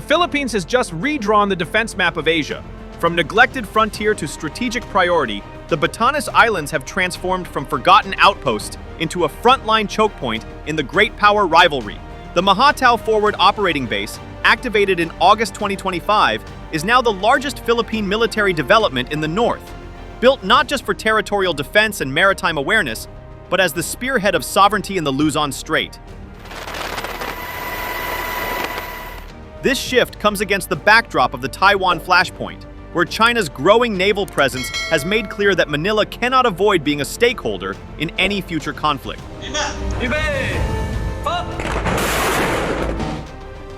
Philippines has just redrawn the defense map of Asia. From neglected frontier to strategic priority, the Batanes Islands have transformed from forgotten outpost into a frontline choke point in the great power rivalry. The Mahatao Forward Operating Base, activated in August 2025, is now the largest Philippine military development in the north. Built not just for territorial defense and maritime awareness, but as the spearhead of sovereignty in the Luzon Strait. This shift comes against the backdrop of the Taiwan Flashpoint, where China's growing naval presence has made clear that Manila cannot avoid being a stakeholder in any future conflict.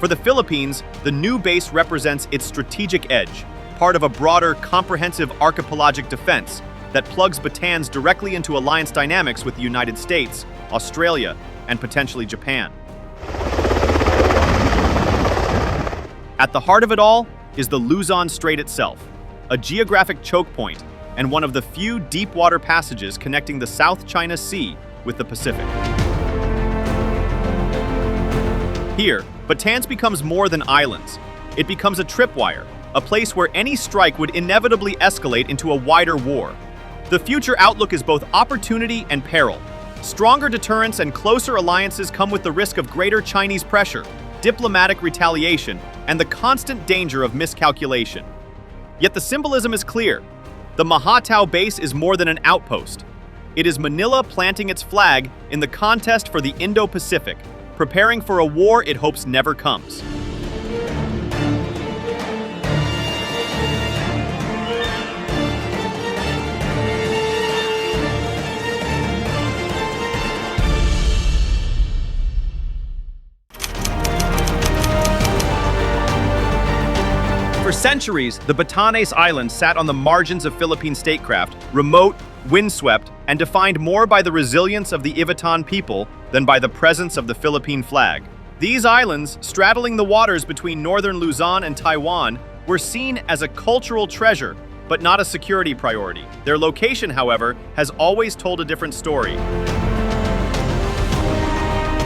For the Philippines, the new base represents its strategic edge, part of a broader, comprehensive archipelagic defense that plugs Batanes directly into alliance dynamics with the United States, Australia, and potentially Japan. At the heart of it all is the Luzon Strait itself, a geographic choke point and one of the few deep-water passages connecting the South China Sea with the Pacific. Here, Batanes becomes more than islands. It becomes a tripwire, a place where any strike would inevitably escalate into a wider war. The future outlook is both opportunity and peril. Stronger deterrence and closer alliances come with the risk of greater Chinese pressure, diplomatic retaliation, and the constant danger of miscalculation. Yet the symbolism is clear. The Mahatao base is more than an outpost. It is Manila planting its flag in the contest for the Indo-Pacific, preparing for a war it hopes never comes. For centuries, the Batanes Islands sat on the margins of Philippine statecraft, remote, windswept, and defined more by the resilience of the Ivatan people than by the presence of the Philippine flag. These islands, straddling the waters between northern Luzon and Taiwan, were seen as a cultural treasure, but not a security priority. Their location, however, has always told a different story.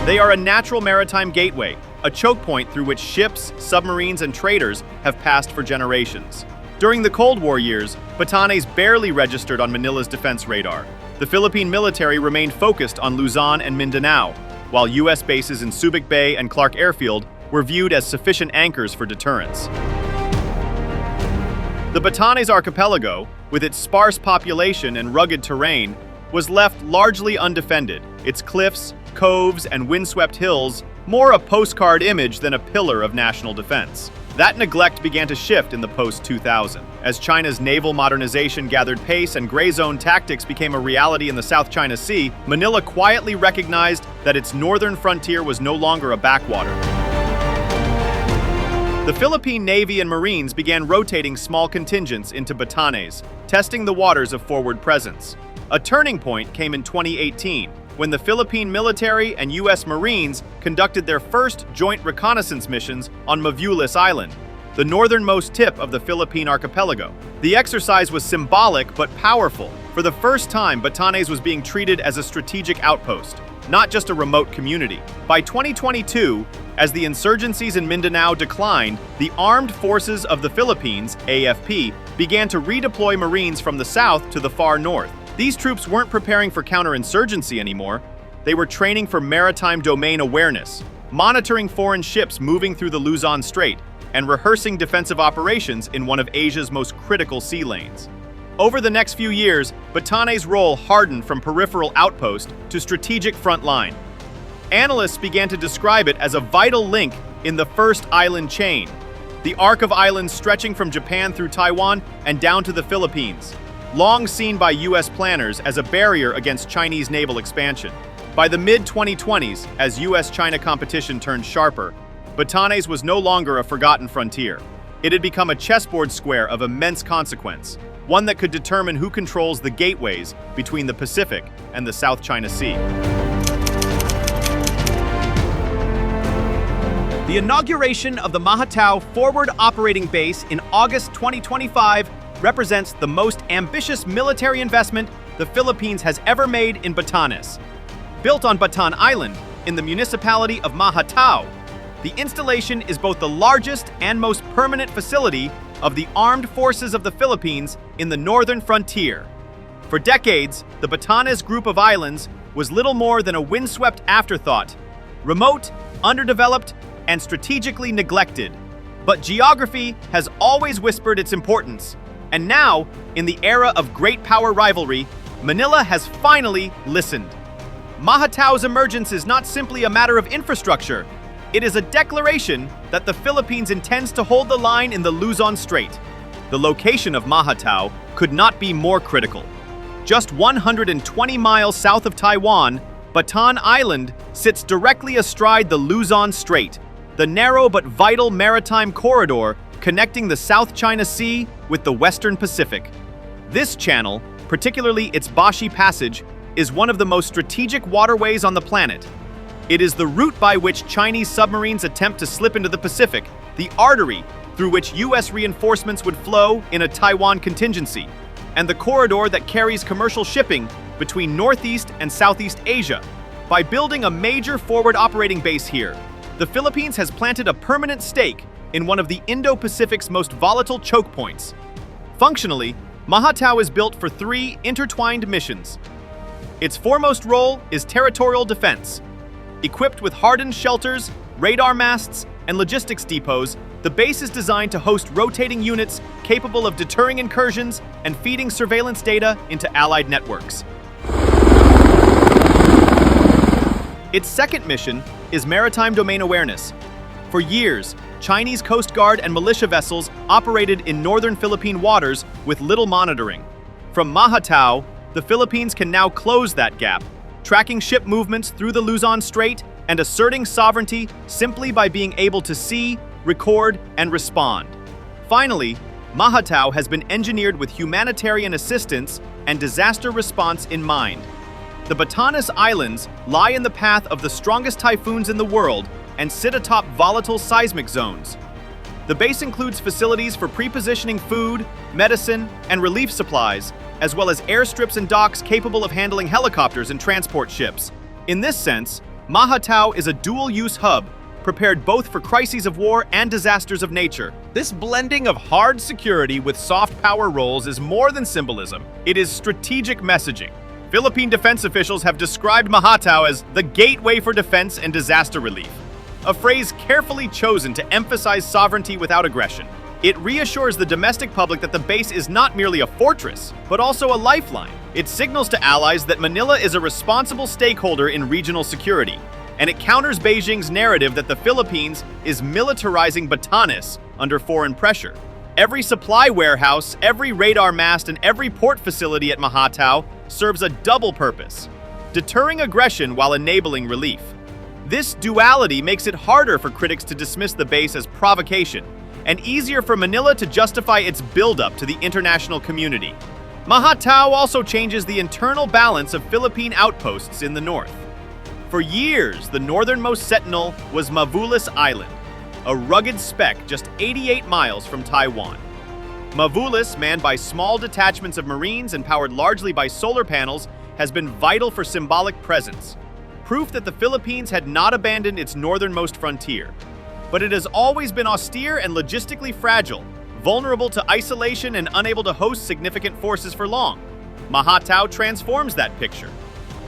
They are a natural maritime gateway, a choke point through which ships, submarines, and traders have passed for generations. During the Cold War years, Batanes barely registered on Manila's defense radar. The Philippine military remained focused on Luzon and Mindanao, while U.S. bases in Subic Bay and Clark Airfield were viewed as sufficient anchors for deterrence. The Batanes archipelago, with its sparse population and rugged terrain, was left largely undefended, its cliffs, coves, and windswept hills more a postcard image than a pillar of national defense. That neglect began to shift in the post-2000. As China's naval modernization gathered pace and gray zone tactics became a reality in the South China Sea, Manila quietly recognized that its northern frontier was no longer a backwater. The Philippine Navy and Marines began rotating small contingents into Batanes, testing the waters of forward presence. A turning point came in 2018, when the Philippine military and U.S. Marines conducted their first joint reconnaissance missions on Mavulis Island, the northernmost tip of the Philippine archipelago. The exercise was symbolic but powerful. For the first time, Batanes was being treated as a strategic outpost, not just a remote community. By 2022, as the insurgencies in Mindanao declined, the Armed Forces of the Philippines, AFP, began to redeploy Marines from the south to the far north. These troops weren't preparing for counterinsurgency anymore. They were training for maritime domain awareness, monitoring foreign ships moving through the Luzon Strait, and rehearsing defensive operations in one of Asia's most critical sea lanes. Over the next few years, Batanes' role hardened from peripheral outpost to strategic front line. Analysts began to describe it as a vital link in the first island chain, the arc of islands stretching from Japan through Taiwan and down to the Philippines, long seen by U.S. planners as a barrier against Chinese naval expansion. By the mid-2020s, as U.S.-China competition turned sharper, Batanes was no longer a forgotten frontier. It had become a chessboard square of immense consequence, one that could determine who controls the gateways between the Pacific and the South China Sea. The inauguration of the Mahatao Forward Operating Base in August 2025 represents the most ambitious military investment the Philippines has ever made in Batanes. Built on Batan Island, in the municipality of Mahatao, The installation is both the largest and most permanent facility of the armed forces of the Philippines in the northern frontier. For decades, the Batanes group of islands was little more than a windswept afterthought, remote, underdeveloped, and strategically neglected. But geography has always whispered its importance, and now, in the era of great power rivalry, Manila has finally listened. Mahatao's emergence is not simply a matter of infrastructure. It is a declaration that the Philippines intends to hold the line in the Luzon Strait. The location of Mahatao could not be more critical. Just 120 miles south of Taiwan, Batanes Island sits directly astride the Luzon Strait, the narrow but vital maritime corridor connecting the South China Sea with the Western Pacific. This channel, particularly its Bashi Passage, is one of the most strategic waterways on the planet. It is the route by which Chinese submarines attempt to slip into the Pacific, the artery through which U.S. reinforcements would flow in a Taiwan contingency, and the corridor that carries commercial shipping between Northeast and Southeast Asia. By building a major forward operating base here, the Philippines has planted a permanent stake in one of the Indo-Pacific's most volatile choke points. Functionally, Mahatao is built for three intertwined missions. Its foremost role is territorial defense. Equipped with hardened shelters, radar masts, and logistics depots, the base is designed to host rotating units capable of deterring incursions and feeding surveillance data into allied networks. Its second mission is maritime domain awareness. For years, Chinese Coast Guard and militia vessels operated in northern Philippine waters with little monitoring. From Mahatao, the Philippines can now close that gap, tracking ship movements through the Luzon Strait and asserting sovereignty simply by being able to see, record, and respond. Finally, Mahatao has been engineered with humanitarian assistance and disaster response in mind. The Batanes Islands lie in the path of the strongest typhoons in the world and sit atop volatile seismic zones. The base includes facilities for pre-positioning food, medicine, and relief supplies, as well as airstrips and docks capable of handling helicopters and transport ships. In this sense, Mahatao is a dual-use hub, prepared both for crises of war and disasters of nature. This blending of hard security with soft power roles is more than symbolism. It is strategic messaging. Philippine defense officials have described Mahatao as the gateway for defense and disaster relief, a phrase carefully chosen to emphasize sovereignty without aggression. It reassures the domestic public that the base is not merely a fortress, but also a lifeline. It signals to allies that Manila is a responsible stakeholder in regional security, and it counters Beijing's narrative that the Philippines is militarizing Batanes under foreign pressure. Every supply warehouse, every radar mast, and every port facility at Mahatao serves a double purpose: deterring aggression while enabling relief. This duality makes it harder for critics to dismiss the base as provocation, and easier for Manila to justify its buildup to the international community. Mahatao also changes the internal balance of Philippine outposts in the north. For years, the northernmost sentinel was Mavulis Island, a rugged speck just 88 miles from Taiwan. Mavulis, manned by small detachments of Marines and powered largely by solar panels, has been vital for symbolic presence, proof that the Philippines had not abandoned its northernmost frontier. But it has always been austere and logistically fragile, vulnerable to isolation and unable to host significant forces for long. Mahatao transforms that picture.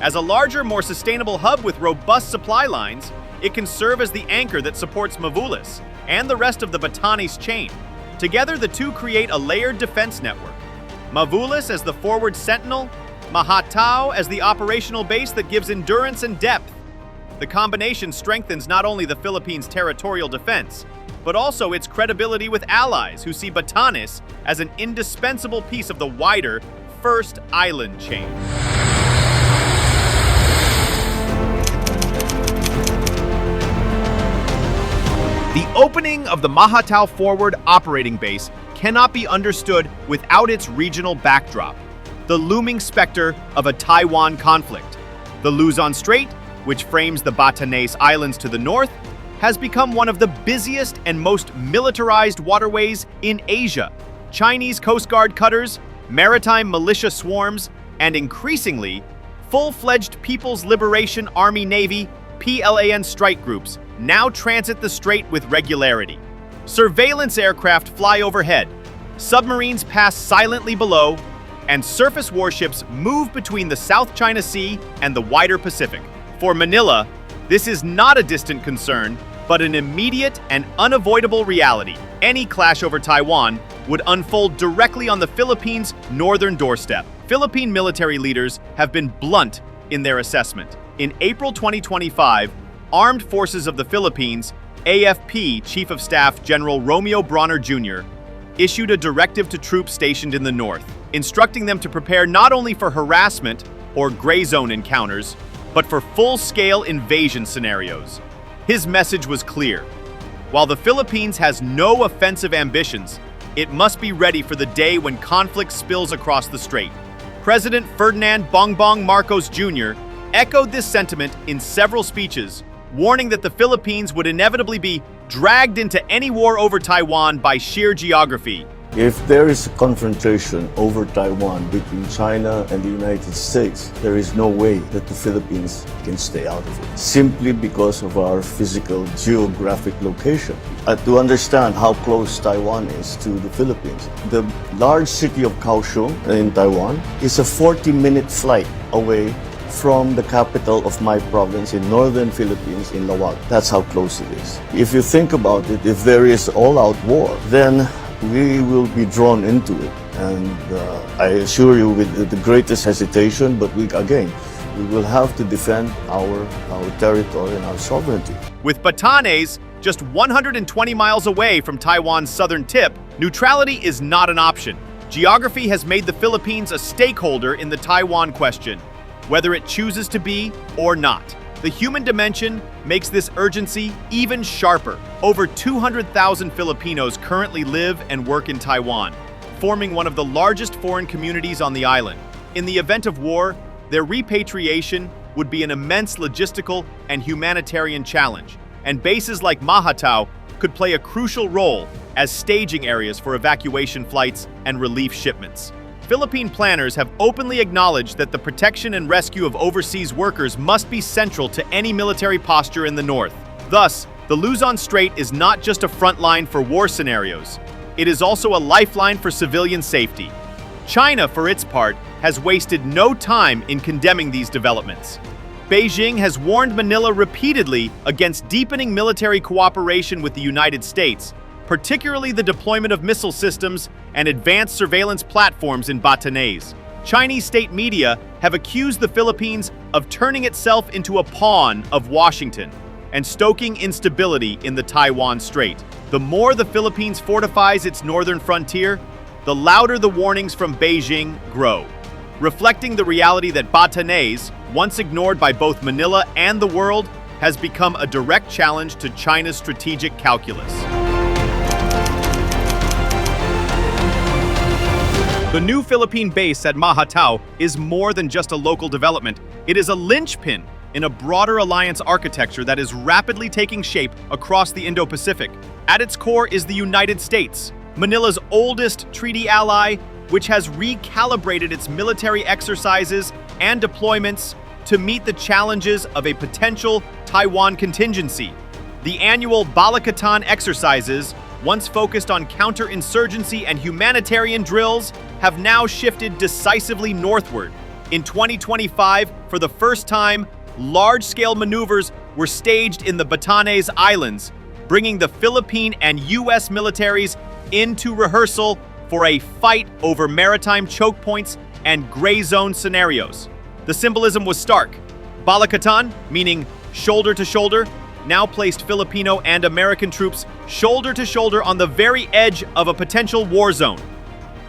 As a larger, more sustainable hub with robust supply lines, it can serve as the anchor that supports Mavulis and the rest of the Batanes chain. Together, the two create a layered defense network. Mavulis as the forward sentinel, Mahatao as the operational base that gives endurance and depth. The combination strengthens not only the Philippines' territorial defense, but also its credibility with allies who see Batanes as an indispensable piece of the wider First Island chain. The opening of the Mahatao Forward Operating Base cannot be understood without its regional backdrop, the looming specter of a Taiwan conflict. The Luzon Strait, which frames the Batanes Islands to the north, has become one of the busiest and most militarized waterways in Asia. Chinese Coast Guard cutters, maritime militia swarms, and increasingly, full-fledged People's Liberation Army Navy (PLAN) strike groups now transit the strait with regularity. Surveillance aircraft fly overhead, submarines pass silently below, and surface warships move between the South China Sea and the wider Pacific. For Manila, this is not a distant concern, but an immediate and unavoidable reality. Any clash over Taiwan would unfold directly on the Philippines' northern doorstep. Philippine military leaders have been blunt in their assessment. In April 2025, Armed Forces of the Philippines, AFP Chief of Staff General Romeo Bronner Jr., issued a directive to troops stationed in the north, instructing them to prepare not only for harassment or gray zone encounters, but for full-scale invasion scenarios. His message was clear. While the Philippines has no offensive ambitions, it must be ready for the day when conflict spills across the strait. President Ferdinand Bongbong Marcos Jr. echoed this sentiment in several speeches, warning that the Philippines would inevitably be dragged into any war over Taiwan by sheer geography. If there is a confrontation over Taiwan between China and the United States, there is no way that the Philippines can stay out of it, simply because of our physical geographic location. To understand how close Taiwan is to the Philippines, the large city of Kaohsiung in Taiwan is a 40-minute flight away from the capital of my province in northern Philippines, in Lawag. That's how close it is. If you think about it, if there is all-out war, then we will be drawn into it. And I assure you, with the greatest hesitation, but we will have to defend our territory and our sovereignty. With Batanes just 120 miles away from Taiwan's southern tip, neutrality is not an option. Geography has made the Philippines a stakeholder in the Taiwan question, whether it chooses to be or not. The human dimension makes this urgency even sharper. Over 200,000 Filipinos currently live and work in Taiwan, forming one of the largest foreign communities on the island. In the event of war, their repatriation would be an immense logistical and humanitarian challenge, and bases like Mahatao could play a crucial role as staging areas for evacuation flights and relief shipments. Philippine planners have openly acknowledged that the protection and rescue of overseas workers must be central to any military posture in the north. Thus, the Luzon Strait is not just a front line for war scenarios, it is also a lifeline for civilian safety. China, for its part, has wasted no time in condemning these developments. Beijing has warned Manila repeatedly against deepening military cooperation with the United States, particularly the deployment of missile systems and advanced surveillance platforms in Batanes. Chinese state media have accused the Philippines of turning itself into a pawn of Washington and stoking instability in the Taiwan Strait. The more the Philippines fortifies its northern frontier, the louder the warnings from Beijing grow, reflecting the reality that Batanes, once ignored by both Manila and the world, has become a direct challenge to China's strategic calculus. The new Philippine base at Mahatao is more than just a local development. It is a linchpin in a broader alliance architecture that is rapidly taking shape across the Indo-Pacific. At its core is the United States, Manila's oldest treaty ally, which has recalibrated its military exercises and deployments to meet the challenges of a potential Taiwan contingency. The annual Batanes exercises, once focused on counterinsurgency and humanitarian drills, have now shifted decisively northward. In 2025, for the first time, large-scale maneuvers were staged in the Batanes Islands, bringing the Philippine and U.S. militaries into rehearsal for a fight over maritime choke points and gray zone scenarios. The symbolism was stark. Batanes, meaning shoulder to shoulder, now placed Filipino and American troops shoulder to shoulder on the very edge of a potential war zone.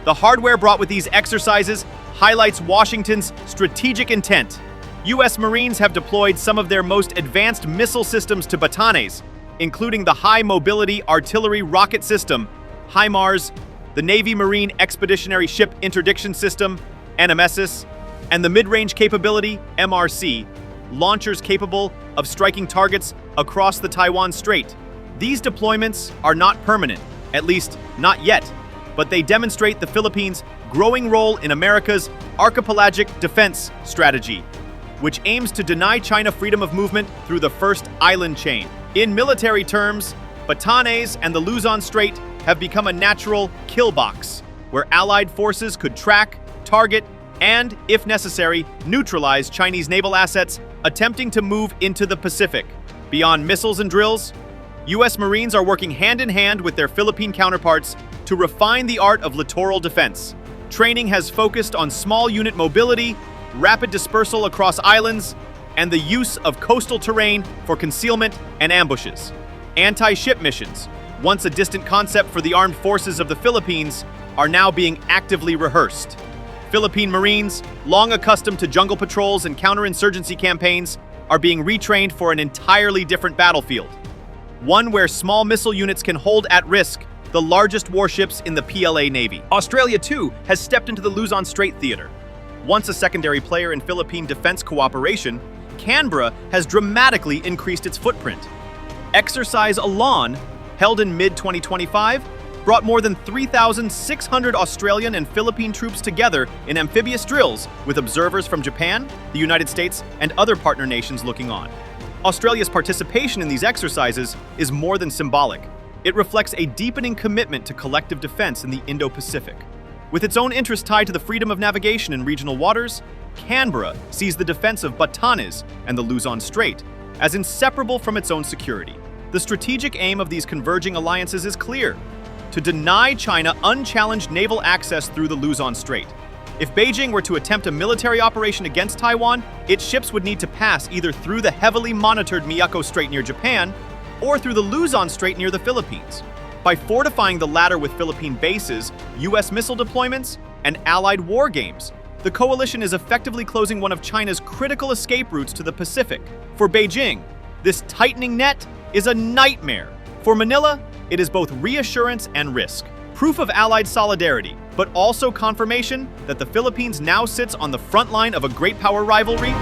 The hardware brought with these exercises highlights Washington's strategic intent. U.S. Marines have deployed some of their most advanced missile systems to Batanes, including the High Mobility Artillery Rocket System, HIMARS, the Navy Marine Expeditionary Ship Interdiction System, NMSS, and the Mid-Range Capability, MRC, launchers capable of striking targets across the Taiwan Strait. These deployments are not permanent, at least not yet, but they demonstrate the Philippines' growing role in America's archipelagic defense strategy, which aims to deny China freedom of movement through the first island chain. In military terms, Batanes and the Luzon Strait have become a natural kill box, where Allied forces could track, target, and, if necessary, neutralize Chinese naval assets attempting to move into the Pacific. Beyond missiles and drills, U.S. Marines are working hand-in-hand with their Philippine counterparts to refine the art of littoral defense. Training has focused on small unit mobility, rapid dispersal across islands, and the use of coastal terrain for concealment and ambushes. Anti-ship missions, once a distant concept for the armed forces of the Philippines, are now being actively rehearsed. Philippine Marines, long accustomed to jungle patrols and counterinsurgency campaigns, are being retrained for an entirely different battlefield. One where small missile units can hold at risk the largest warships in the PLA Navy. Australia, too, has stepped into the Luzon Strait theater. Once a secondary player in Philippine defense cooperation, Canberra has dramatically increased its footprint. Exercise Elan, held in mid-2025, brought more than 3,600 Australian and Philippine troops together in amphibious drills with observers from Japan, the United States, and other partner nations looking on. Australia's participation in these exercises is more than symbolic. It reflects a deepening commitment to collective defense in the Indo-Pacific. With its own interests tied to the freedom of navigation in regional waters, Canberra sees the defense of Batanes and the Luzon Strait as inseparable from its own security. The strategic aim of these converging alliances is clear: to deny China unchallenged naval access through the Luzon Strait. If Beijing were to attempt a military operation against Taiwan, its ships would need to pass either through the heavily monitored Miyako Strait near Japan or through the Luzon Strait near the Philippines. By fortifying the latter with Philippine bases, U.S. missile deployments, and allied war games, the coalition is effectively closing one of China's critical escape routes to the Pacific. For Beijing, this tightening net is a nightmare. For Manila, it is both reassurance and risk. Proof of Allied solidarity, but also confirmation that the Philippines now sits on the front line of a great power rivalry.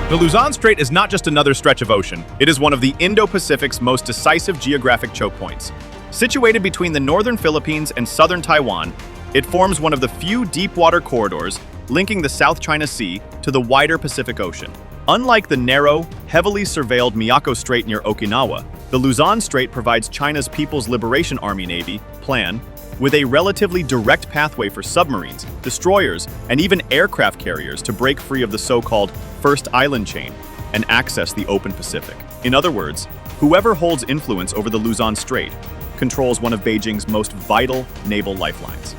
The Luzon Strait is not just another stretch of ocean. It is one of the Indo-Pacific's most decisive geographic choke points. Situated between the northern Philippines and southern Taiwan, it forms one of the few deep-water corridors linking the South China Sea to the wider Pacific Ocean. Unlike the narrow, heavily surveilled Miyako Strait near Okinawa, the Luzon Strait provides China's People's Liberation Army Navy, PLAN, with a relatively direct pathway for submarines, destroyers, and even aircraft carriers to break free of the so-called First Island Chain and access the open Pacific. In other words, whoever holds influence over the Luzon Strait controls one of Beijing's most vital naval lifelines.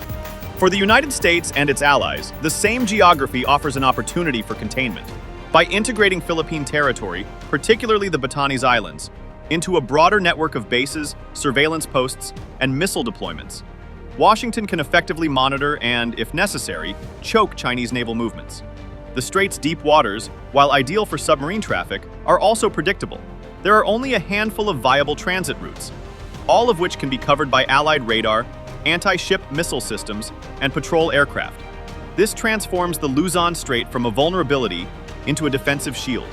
For the United States and its allies, the same geography offers an opportunity for containment. By integrating Philippine territory, particularly the Batanes Islands, into a broader network of bases, surveillance posts, and missile deployments, Washington can effectively monitor and, if necessary, choke Chinese naval movements. The strait's deep waters, while ideal for submarine traffic, are also predictable. There are only a handful of viable transit routes, all of which can be covered by Allied radar, anti-ship missile systems, and patrol aircraft. This transforms the Luzon Strait from a vulnerability into a defensive shield,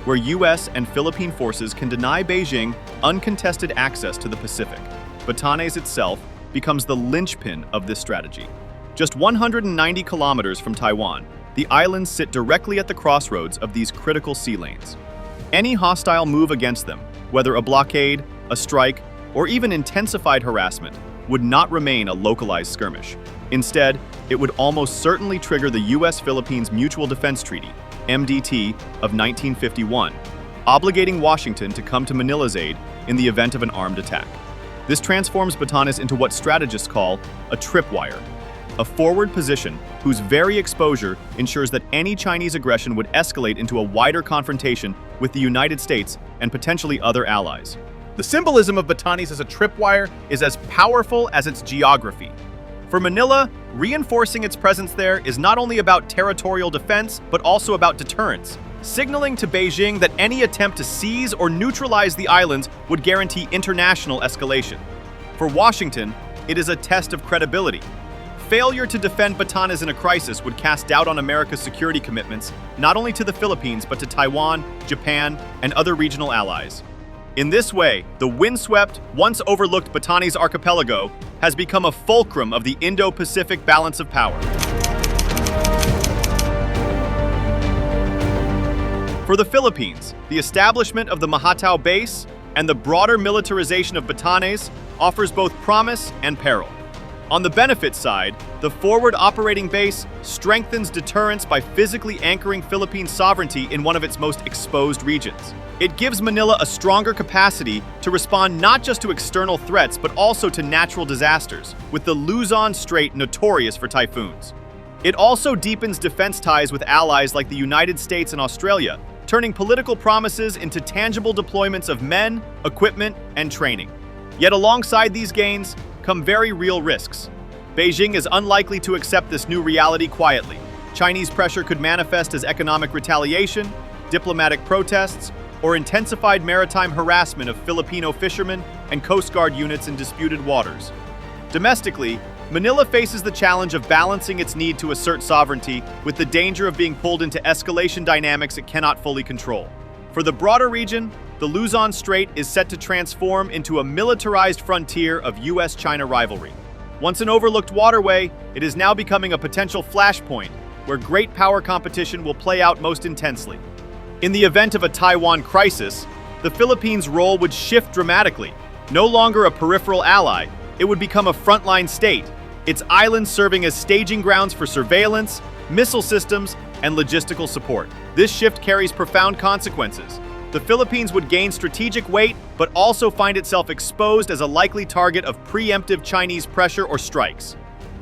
where U.S. and Philippine forces can deny Beijing uncontested access to the Pacific. Batanes itself becomes the linchpin of this strategy. Just 190 kilometers from Taiwan, the islands sit directly at the crossroads of these critical sea lanes. Any hostile move against them, whether a blockade, a strike, or even intensified harassment, would not remain a localized skirmish. Instead, it would almost certainly trigger the U.S.-Philippines Mutual Defense Treaty, MDT, of 1951, obligating Washington to come to Manila's aid in the event of an armed attack. This transforms Batanes into what strategists call a tripwire, a forward position whose very exposure ensures that any Chinese aggression would escalate into a wider confrontation with the United States and potentially other allies. The symbolism of Batanes as a tripwire is as powerful as its geography. For Manila, reinforcing its presence there is not only about territorial defense, but also about deterrence, signaling to Beijing that any attempt to seize or neutralize the islands would guarantee international escalation. For Washington, it is a test of credibility. Failure to defend Batanes in a crisis would cast doubt on America's security commitments, not only to the Philippines, but to Taiwan, Japan, and other regional allies. In this way, the windswept, once overlooked Batanes archipelago has become a fulcrum of the Indo-Pacific balance of power. For the Philippines, the establishment of the Mahatao base and the broader militarization of Batanes offers both promise and peril. On the benefit side, the forward operating base strengthens deterrence by physically anchoring Philippine sovereignty in one of its most exposed regions. It gives Manila a stronger capacity to respond not just to external threats but also to natural disasters, with the Luzon Strait notorious for typhoons. It also deepens defense ties with allies like the United States and Australia, turning political promises into tangible deployments of men, equipment, and training. Yet alongside these gains come very real risks. Beijing is unlikely to accept this new reality quietly. Chinese pressure could manifest as economic retaliation, diplomatic protests, or intensified maritime harassment of Filipino fishermen and Coast Guard units in disputed waters. Domestically, Manila faces the challenge of balancing its need to assert sovereignty with the danger of being pulled into escalation dynamics it cannot fully control. For the broader region, the Luzon Strait is set to transform into a militarized frontier of US-China rivalry. Once an overlooked waterway, it is now becoming a potential flashpoint where great power competition will play out most intensely. In the event of a Taiwan crisis, the Philippines' role would shift dramatically. No longer a peripheral ally, it would become a frontline state, its islands serving as staging grounds for surveillance, missile systems, and logistical support. This shift carries profound consequences. The Philippines would gain strategic weight, but also find itself exposed as a likely target of preemptive Chinese pressure or strikes.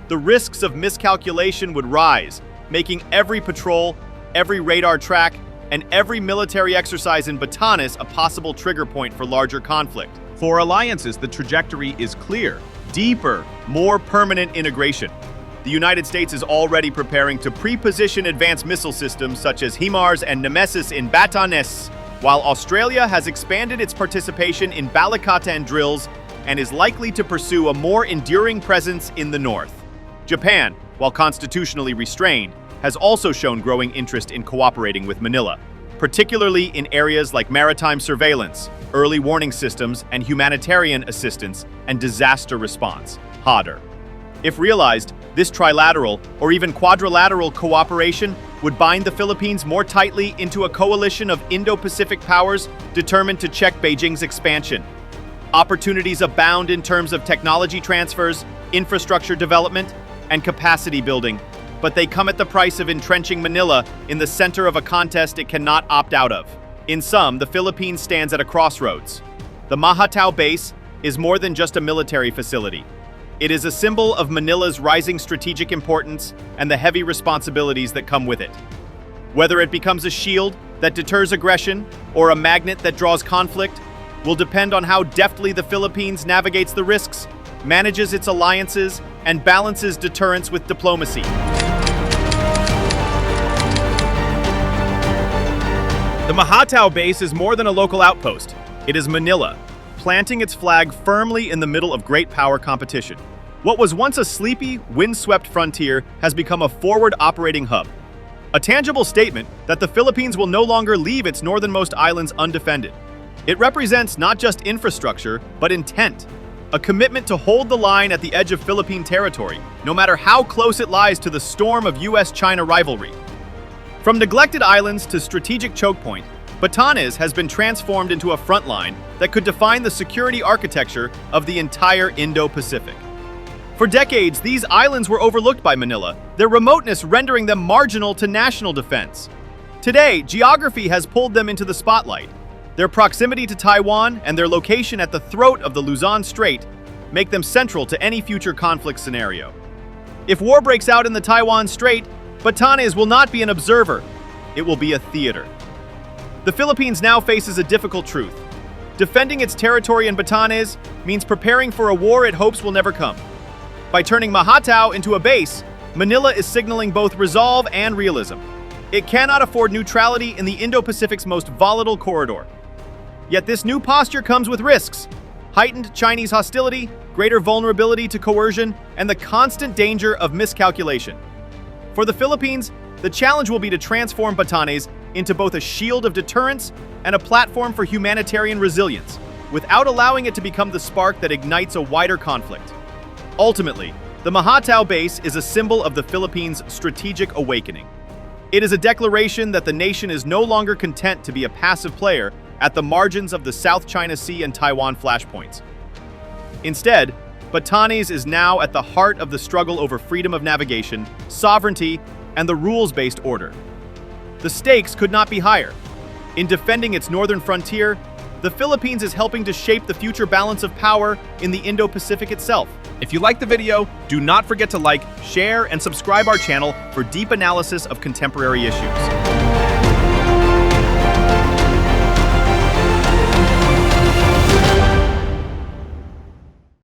The risks of miscalculation would rise, making every patrol, every radar track, and every military exercise in Batanes a possible trigger point for larger conflict. For alliances, the trajectory is clear. Deeper, more permanent integration. The United States is already preparing to pre-position advanced missile systems such as HIMARS and Nemesis in Batanes, while Australia has expanded its participation in Balikatan drills and is likely to pursue a more enduring presence in the north. Japan, while constitutionally restrained, has also shown growing interest in cooperating with Manila, particularly in areas like maritime surveillance, early warning systems, and humanitarian assistance and disaster response, HADR. If realized, this trilateral or even quadrilateral cooperation would bind the Philippines more tightly into a coalition of Indo-Pacific powers determined to check Beijing's expansion. Opportunities abound in terms of technology transfers, infrastructure development, and capacity building, but they come at the price of entrenching Manila in the center of a contest it cannot opt out of. In sum, the Philippines stands at a crossroads. The Mahatao base is more than just a military facility. It is a symbol of Manila's rising strategic importance and the heavy responsibilities that come with it. Whether it becomes a shield that deters aggression or a magnet that draws conflict will depend on how deftly the Philippines navigates the risks, manages its alliances, and balances deterrence with diplomacy. The Mahatao base is more than a local outpost. It is Manila, planting its flag firmly in the middle of great power competition. What was once a sleepy, windswept frontier has become a forward operating hub. A tangible statement that the Philippines will no longer leave its northernmost islands undefended. It represents not just infrastructure, but intent. A commitment to hold the line at the edge of Philippine territory, no matter how close it lies to the storm of US-China rivalry. From neglected islands to strategic choke point, Batanes has been transformed into a front line that could define the security architecture of the entire Indo-Pacific. For decades, these islands were overlooked by Manila, their remoteness rendering them marginal to national defense. Today, geography has pulled them into the spotlight. Their proximity to Taiwan and their location at the throat of the Luzon Strait make them central to any future conflict scenario. If war breaks out in the Taiwan Strait, Batanes will not be an observer, it will be a theater. The Philippines now faces a difficult truth. Defending its territory in Batanes means preparing for a war it hopes will never come. By turning Mahatao into a base, Manila is signaling both resolve and realism. It cannot afford neutrality in the Indo-Pacific's most volatile corridor. Yet this new posture comes with risks: heightened Chinese hostility, greater vulnerability to coercion, and the constant danger of miscalculation. For the Philippines, the challenge will be to transform Batanes into both a shield of deterrence and a platform for humanitarian resilience, without allowing it to become the spark that ignites a wider conflict. Ultimately, the Mahatao base is a symbol of the Philippines' strategic awakening. It is a declaration that the nation is no longer content to be a passive player at the margins of the South China Sea and Taiwan flashpoints. Instead, Batanes is now at the heart of the struggle over freedom of navigation, sovereignty, and the rules-based order. The stakes could not be higher. In defending its northern frontier, the Philippines is helping to shape the future balance of power in the Indo-Pacific itself. If you liked the video, do not forget to like, share, and subscribe our channel for deep analysis of contemporary issues.